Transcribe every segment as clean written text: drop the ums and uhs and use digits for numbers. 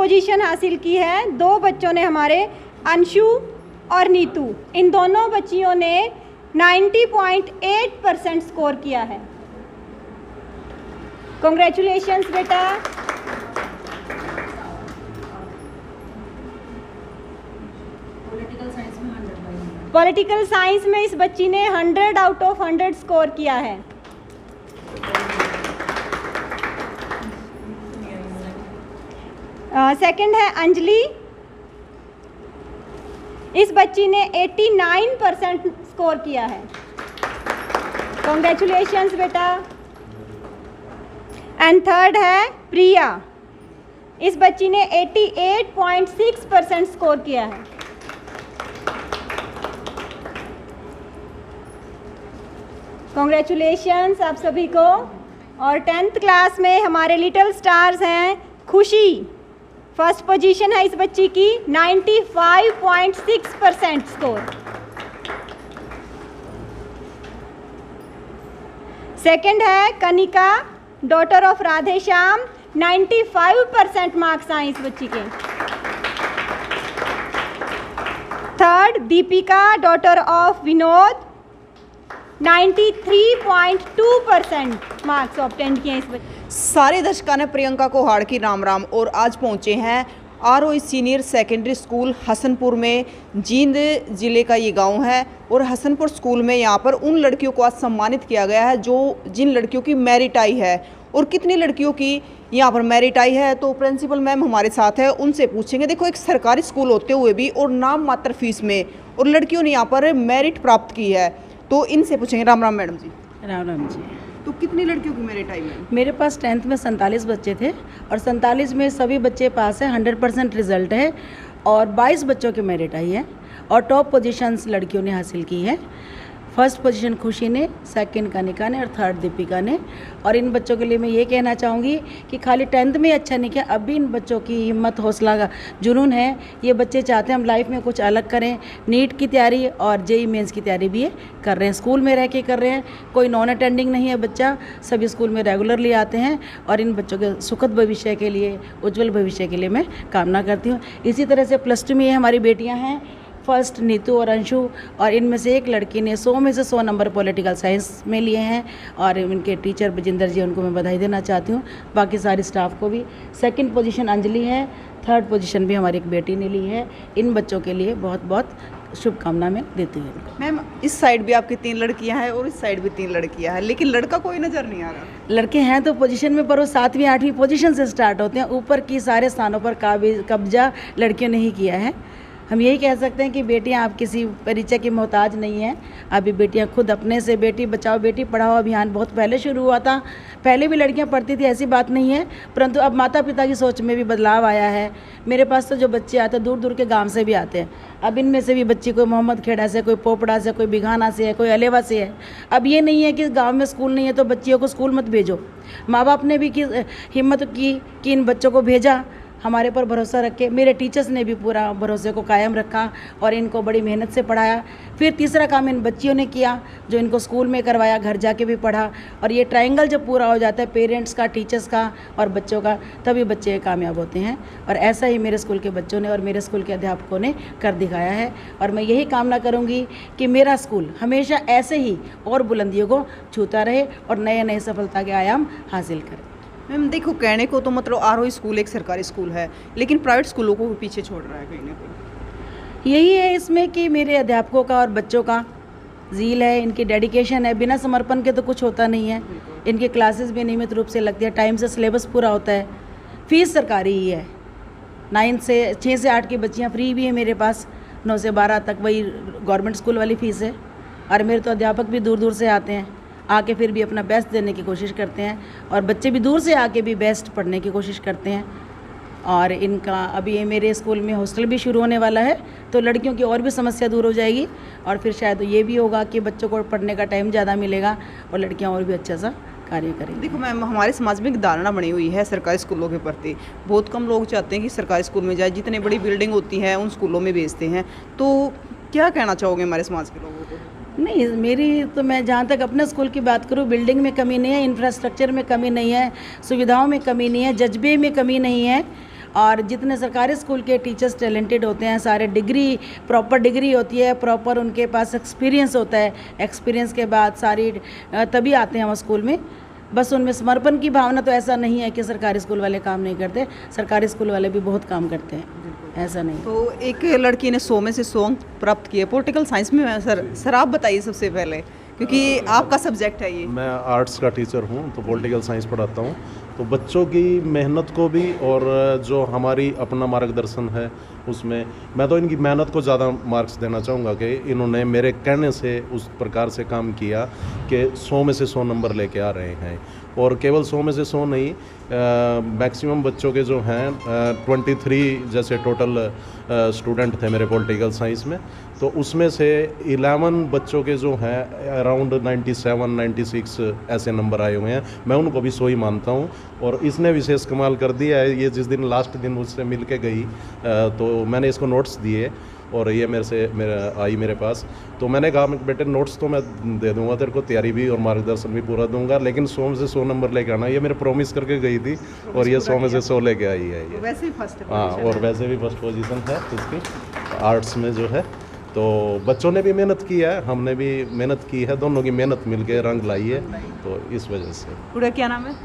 Position हासिल की है। 2 बच्चों ने हमारे अंशु और नीतू, इन दोनों बच्चियों ने 90.8% स्कोर किया है। कॉन्ग्रेचुलेशंस बेटा। पॉलिटिकल साइंस में इस बच्ची ने 100 आउट ऑफ 100 स्कोर किया है। सेकंड है अंजलि, इस बच्ची ने 89% स्कोर किया है। कॉन्ग्रेचुलेशंस बेटा। एंड थर्ड है प्रिया, इस बच्ची ने 88.6% स्कोर किया है। कॉन्ग्रेचुलेशंस आप सभी को। और 10th क्लास में हमारे लिटिल स्टार्स हैं खुशी, फर्स्ट पोजीशन है इस बच्ची की, 95.6% स्कोर। सेकंड है Kanika, daughter of Radhe Shyam, 95% marks आए इस बच्ची के। Third Deepika, daughter of Vinod, 93.2% marks obtain किए इस बच्चे। सारे दर्शकों ने प्रियंका को हाड़ की राम राम। और आज पहुंचे हैं ROE senior secondary school Hasanpur में। जींद ज़िले का ये गांव है और हसनपुर स्कूल में यहाँ पर उन लड़कियों को आज सम्मानित किया गया है जिन लड़कियों की मेरिट आई है। और कितनी लड़कियों की यहाँ पर मेरिट आई है, तो प्रिंसिपल मैम हमारे साथ है, उनसे पूछेंगे। देखो, एक सरकारी स्कूल होते हुए भी और नाम मात्र फीस में और लड़कियों ने यहाँ पर मेरिट प्राप्त की है, तो इनसे पूछेंगे। राम राम मैडम जी। राम राम जी। तो कितनी लड़कियों की मेरिट आई मैम? मेरे पास 10th में 47 बच्चे थे और 47 में सभी बच्चे पास है, 100% रिजल्ट है और 22 बच्चों की मेरिट आई है और टॉप पोजीशंस लड़कियों ने हासिल की है। फर्स्ट पोजीशन खुशी ने, सेकंड कनिका ने और थर्ड दीपिका ने। और इन बच्चों के लिए मैं ये कहना चाहूँगी कि खाली 10th में अच्छा नहीं किया, अब भी इन बच्चों की हिम्मत, हौसला का जुनून है। ये बच्चे चाहते हैं हम लाइफ में कुछ अलग करें। नीट की तैयारी और जेईई मेंस की तैयारी भी ये कर रहे हैं, स्कूल में रह के कर रहे हैं। कोई नॉन अटेंडिंग नहीं है बच्चा, सभी स्कूल में रेगुलरली आते हैं और इन बच्चों के सुखद भविष्य के लिए, उज्जवल भविष्य के लिए मैं कामना करती हूँ। इसी तरह से +2 में ये हमारी बेटियाँ हैं, फर्स्ट नीतू और अंशु, और इनमें से एक लड़की ने 100 में से 100 नंबर पॉलिटिकल साइंस में लिए हैं और इनके टीचर बजिंदर जी, उनको मैं बधाई देना चाहती हूँ। बाकी सारे स्टाफ को भी। सेकंड पोजीशन अंजलि है, थर्ड पोजीशन भी हमारी एक बेटी ने ली है। इन बच्चों के लिए बहुत बहुत शुभकामना मैं देती हूँ। मैम, इस साइड भी आपकी 3 लड़कियां हैं और इस साइड भी 3 लड़कियां हैं, लेकिन लड़का कोई नज़र नहीं आ रहा। लड़के हैं तो पोजीशन में, पर वो 7वीं 8वीं पोजीशन से स्टार्ट होते हैं। ऊपर की सारे स्थानों पर कब्जा लड़कियों ने ही किया है। हम यही कह सकते हैं कि बेटियां आप किसी परिचय की मोहताज नहीं हैं। अभी बेटियां खुद अपने से, बेटी बचाओ बेटी पढ़ाओ अभियान बहुत पहले शुरू हुआ था। पहले भी लड़कियां पढ़ती थी, ऐसी बात नहीं है, परंतु अब माता पिता की सोच में भी बदलाव आया है। मेरे पास तो जो बच्चे आते हैं दूर दूर के गांव से भी आते हैं। अब इनमें से भी बच्ची कोई मोहम्मद खेड़ा से, कोई पोपड़ा से, कोई बिघाना से है, कोई अलेवा से है। अब ये नहीं है कि गाँव में स्कूल नहीं है तो बच्चियों को स्कूल मत भेजो। माँ बाप ने भी हिम्मत की कि इन बच्चों को भेजा, हमारे पर भरोसा रख के। मेरे टीचर्स ने भी पूरा भरोसे को कायम रखा और इनको बड़ी मेहनत से पढ़ाया। फिर तीसरा काम इन बच्चियों ने किया जो इनको स्कूल में करवाया, घर जाके भी पढ़ा। और ये ट्रायंगल जब पूरा हो जाता है पेरेंट्स का, टीचर्स का और बच्चों का, तभी बच्चे कामयाब होते हैं। और ऐसा ही मेरे स्कूल के बच्चों ने और मेरे स्कूल के अध्यापकों ने कर दिखाया है। और मैं यही कामना करूँगी कि मेरा स्कूल हमेशा ऐसे ही और बुलंदियों को छूता रहे और नए नए सफलता के आयाम हासिल करे। मैम देखो, कहने को तो मतलब आरओई स्कूल एक सरकारी स्कूल है, लेकिन प्राइवेट स्कूलों को भी पीछे छोड़ रहा है कहीं ना कहीं। यही है इसमें कि मेरे अध्यापकों का और बच्चों का ज़ील है, इनकी डेडिकेशन है। बिना समर्पण के तो कुछ होता नहीं है। इनकी क्लासेस भी नियमित रूप से लगती है, टाइम से सिलेबस पूरा होता है। फीस सरकारी ही है। 6 से 8 की बच्चियाँ फ्री भी हैं मेरे पास, 9 से 12 तक वही गवर्नमेंट स्कूल वाली फ़ीस है। और मेरे तो अध्यापक भी दूर दूर से आते हैं, आके फिर भी अपना बेस्ट देने की कोशिश करते हैं और बच्चे भी दूर से आके भी बेस्ट पढ़ने की कोशिश करते हैं। और इनका अभी ये मेरे स्कूल में हॉस्टल भी शुरू होने वाला है, तो लड़कियों की और भी समस्या दूर हो जाएगी और फिर शायद ये भी होगा कि बच्चों को पढ़ने का टाइम ज़्यादा मिलेगा और लड़कियां और भी अच्छा सा कार्य करेंगी। देखो मैम, हमारे समाज में एक धारणा बनी हुई है सरकारी स्कूलों के प्रति। बहुत कम लोग चाहते हैं कि सरकारी स्कूल में जाए, जितने बड़ी बिल्डिंग होती हैं उन स्कूलों में भेजते हैं। तो क्या कहना चाहोगे हमारे समाज के लोगों को? नहीं, मेरी तो, मैं जहाँ तक अपने स्कूल की बात करूँ, बिल्डिंग में कमी नहीं है, इंफ्रास्ट्रक्चर में कमी नहीं है, सुविधाओं में कमी नहीं है, जज्बे में कमी नहीं है और जितने सरकारी स्कूल के टीचर्स टैलेंटेड होते हैं, सारे डिग्री, प्रॉपर डिग्री होती है, प्रॉपर उनके पास एक्सपीरियंस होता है, एक्सपीरियंस के बाद सारी तभी आते हैं वो स्कूल में। बस उनमें समर्पण की भावना तो ऐसा नहीं है कि सरकारी स्कूल वाले काम नहीं करते, सरकारी स्कूल वाले भी बहुत काम करते हैं, ऐसा नहीं। तो एक लड़की ने 100 में से 100 अंक प्राप्त किए पॉलिटिकल साइंस में। सर आप बताइए सबसे पहले, क्योंकि आपका सब्जेक्ट है ये। मैं आर्ट्स का टीचर हूँ, तो पॉलिटिकल साइंस पढ़ाता हूँ। तो बच्चों की मेहनत को भी और जो हमारी अपना मार्गदर्शन है उसमें मैं तो इनकी मेहनत को ज़्यादा मार्क्स देना चाहूँगा कि इन्होंने मेरे कहने से उस प्रकार से काम किया कि 100 में से 100 नंबर लेके आ रहे हैं। और केवल 100 में से 100 नहीं, मैक्सिमम बच्चों के जो हैं 23 जैसे टोटल स्टूडेंट थे मेरे पॉलिटिकल साइंस में, तो उसमें से 11 बच्चों के जो हैं अराउंड 97 96 ऐसे नंबर आए हुए हैं। मैं उनको भी 100 ही मानता हूँ। और इसने विशेष कमाल कर दिया है, ये जिस दिन लास्ट दिन मुझसे मिल के गई तो मैंने इसको नोट्स दिए और ये आई मेरे पास। तो मैंने कहा बेटे नोट्स तो मैं दे दूंगा तेरे को, तैयारी भी और मार्गदर्शन भी पूरा दूंगा, लेकिन 100 में से 100 नंबर लेके आना। ये मेरे प्रॉमिस करके गई थी और ये 100 में से 100 लेके आई है ये। वैसे ही फर्स्ट। हाँ, और वैसे भी फर्स्ट पोजीशन है इसकी आर्ट्स में जो है। तो बच्चों ने भी मेहनत की है, हमने भी मेहनत की है, दोनों की मेहनत मिलके रंग लाई है, तो इस वजह से। पूरा क्या नाम है?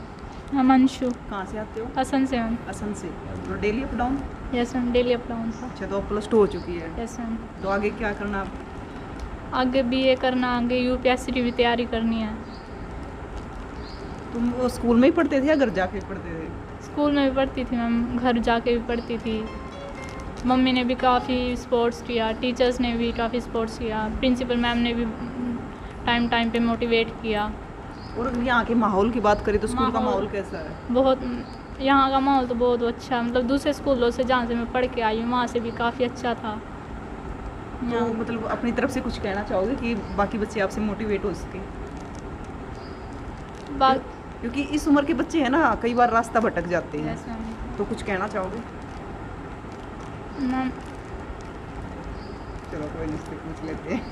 हिमांशु। कहाँ से आते हो? असम से मैम। असम से। तो daily up down? Yes ma'am, daily up down था। अच्छा, तो अब +2 हो चुकी है। Yes ma'am. तो आगे क्या करना आप? आगे बीए करना, आगे यूपीएससी की भी तैयारी करनी है। तुम वो स्कूल में ही पढ़ते थे या घर जाके पढ़ते थे? स्कूल में भी पढ़ती थी मैम, घर जाके भी पढ़ती थी। मम्मी ने भी काफ़ी स्पोर्ट्स किया, टीचर्स ने भी काफ़ी स्पोर्ट्स किया, प्रिंसिपल मैम ने भी टाइम टाइम पे मोटिवेट किया। और यहाँ के माहौल की बात करें तो स्कूल का माहौल कैसा है? बहुत, यहाँ का माहौल तो बहुत अच्छा, मतलब दूसरे स्कूलों से जहाँ से मैं पढ़ के आई हूँ वहाँ से भी काफ़ी अच्छा था। तो मतलब अपनी तरफ से कुछ कहना चाहोगे कि बाकी बच्चे आपसे मोटिवेट हो सके? क्योंकि इस उम्र के बच्चे हैं ना, कई बार रास्ता भटक जाते हैं, तो कुछ कहना चाहोगे? मैम चलो कोई नहीं, पूछ लेते हैं।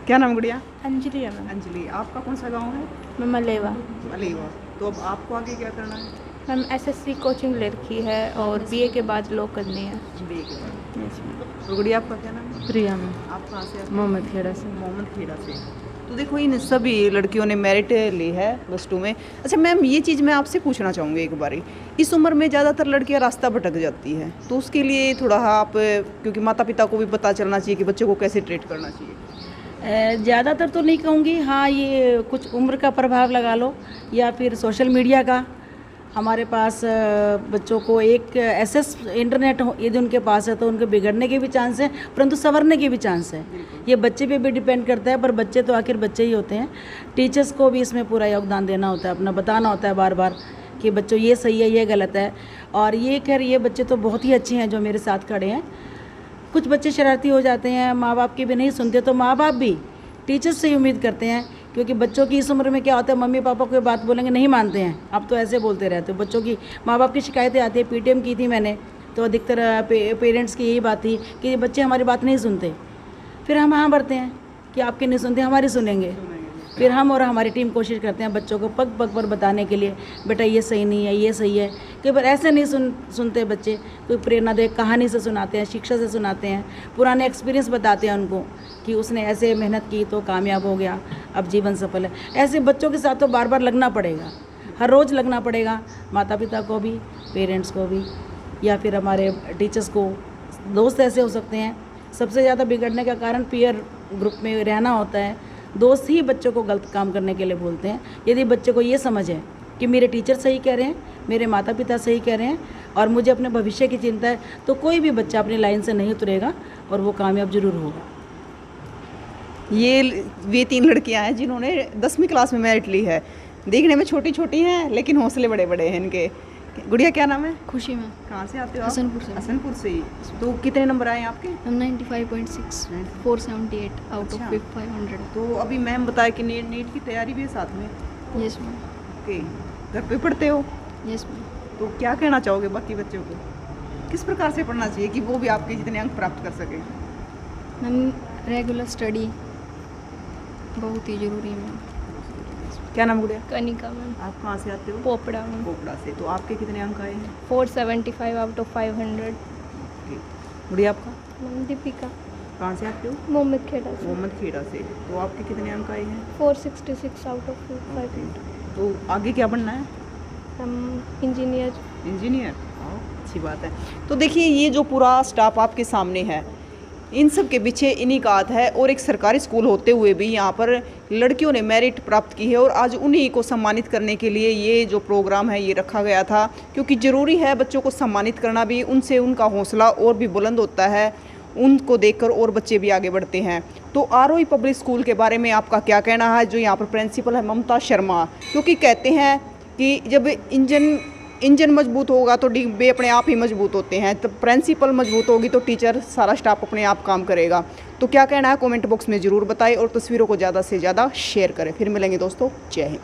क्या नाम गुड़िया? अंजलि है मैम। अंजलि, आपका कौन सा गांव है? मैं मलेवा। मलेवा। तो अब आपको आगे क्या करना है? मैम एसएससी कोचिंग ले रखी है और बीए के बाद लॉ करनी है। बीए के बाद। तो गुड़िया आपका क्या नाम है? प्रिया में। आप कहाँ से? मोहम्मद खेड़ा से। मोहम्मद खेड़ा से। तो देखो इन सभी लड़कियों ने मेरिट ली है +2 में। अच्छा मैम, ये चीज़ मैं आपसे पूछना चाहूँगी एक बारी, इस उम्र में ज़्यादातर लड़कियाँ रास्ता भटक जाती हैं, तो उसके लिए थोड़ा आप, क्योंकि माता पिता को भी पता चलना चाहिए कि बच्चों को कैसे ट्रीट करना चाहिए। ज़्यादातर तो नहीं कहूँगी, हाँ ये कुछ उम्र का प्रभाव लगा लो या फिर सोशल मीडिया का। हमारे पास बच्चों को एक एसेस इंटरनेट यदि उनके पास है तो उनके बिगड़ने के भी चांस हैं, परंतु संवरने के भी चांस है। ये बच्चे पे भी डिपेंड करता है, पर बच्चे तो आखिर बच्चे ही होते हैं। टीचर्स को भी इसमें पूरा योगदान देना होता है, अपना बताना होता है बार बार कि बच्चों ये सही है, ये गलत है। और ये खैर ये बच्चे तो बहुत ही अच्छे हैं जो मेरे साथ खड़े हैं। कुछ बच्चे शरारती हो जाते हैं, माँ बाप की भी नहीं सुनते, तो माँ बाप भी टीचर्स से ही उम्मीद करते हैं, क्योंकि बच्चों की इस उम्र में क्या होता है, मम्मी पापा कोई बात बोलेंगे नहीं मानते हैं, अब तो ऐसे बोलते रहते हो। बच्चों की माँ बाप की शिकायतें आती है, पीटीएम की थी मैंने, तो अधिकतर पेरेंट्स की यही बात थी कि बच्चे हमारी बात नहीं सुनते। फिर हम हाँ बढ़ते हैं कि आपके नहीं सुनते, हमारी सुनेंगे। फिर हम और हमारी टीम कोशिश करते हैं बच्चों को पग पग पर बताने के लिए, बेटा ये सही नहीं है, ये सही है। कई बार ऐसे नहीं सुनते बच्चे, कोई प्रेरणा दे कहानी से सुनाते हैं, शिक्षा से सुनाते हैं, पुराने एक्सपीरियंस बताते हैं उनको कि उसने ऐसे मेहनत की तो कामयाब हो गया, अब जीवन सफल है। ऐसे बच्चों के साथ तो बार बार लगना पड़ेगा, हर रोज़ लगना पड़ेगा, माता पिता को भी, पेरेंट्स को भी, या फिर हमारे टीचर्स को। दोस्त ऐसे हो सकते हैं, सबसे ज़्यादा बिगड़ने का कारण पीयर ग्रुप में रहना होता है। दोस्त ही बच्चों को गलत काम करने के लिए बोलते हैं। यदि बच्चे को ये समझ है कि मेरे टीचर सही कह रहे हैं, मेरे माता पिता सही कह रहे हैं और मुझे अपने भविष्य की चिंता है, तो कोई भी बच्चा अपनी लाइन से नहीं उतरेगा और वो कामयाब जरूर होगा। वे 3 लड़कियां हैं जिन्होंने 10वीं क्लास में मेरिट ली है। देखने में छोटी छोटी हैं लेकिन हौसले बड़े बड़े हैं इनके। गुड़िया क्या नाम है? खुशी में। कहाँ से आते हो आप? हसनपुर से। हसनपुर से ही। तो कितने नंबर आए आपके? 95.6 478 आउट ऑफ 500। तो अभी मैम बताया कि नीट की तैयारी भी है साथ में। Yes ma'am. ओके, घर पे पढ़ते हो? Yes ma'am. तो क्या कहना चाहोगे बाकी बच्चों को, किस प्रकार से पढ़ना चाहिए कि वो भी आपके जितने अंक प्राप्त कर सके? मैम रेगुलर स्टडी बहुत ही ज़रूरी है मैम। क्या नाम गुड़िया? कनिका मैम, आप कहाँ से आते हो? पोपड़ा मैम। पोपड़ा से। तो आपके कितने अंक आए हैं? 475 आउट ऑफ 500। गुड़िया आपका? मैम दीपिका, कहाँ से आते हो? मोहम्मद खेड़ा से। मोहम्मद खेड़ा से। तो आपके कितने अंक आए हैं? 466 आउट ऑफ 500। तो आगे क्या बनना है? हम इंजीनियर। इंजीनियर? अच्छी बात है। तो देखिए ये जो पूरा स्टाफ आपके सामने है, इन सब के पीछे इन्हीं का हाथ है। और एक सरकारी स्कूल होते हुए भी यहाँ पर लड़कियों ने मेरिट प्राप्त की है और आज उन्हीं को सम्मानित करने के लिए ये जो प्रोग्राम है ये रखा गया था, क्योंकि ज़रूरी है बच्चों को सम्मानित करना भी। उनसे उनका हौसला और भी बुलंद होता है, उनको देखकर और बच्चे भी आगे बढ़ते हैं। तो आरओई पब्लिक स्कूल के बारे में आपका क्या कहना है? जो यहाँ पर प्रिंसिपल है ममता शर्मा, क्योंकि कहते हैं कि जब इंजन मजबूत होगा तो डिब्बे अपने आप ही मजबूत होते हैं, तो प्रिंसिपल मजबूत होगी तो टीचर सारा स्टाफ अपने आप काम करेगा। तो क्या कहना है कमेंट बॉक्स में ज़रूर बताएं और तस्वीरों को ज़्यादा से ज़्यादा शेयर करें। फिर मिलेंगे दोस्तों, जय हिंद।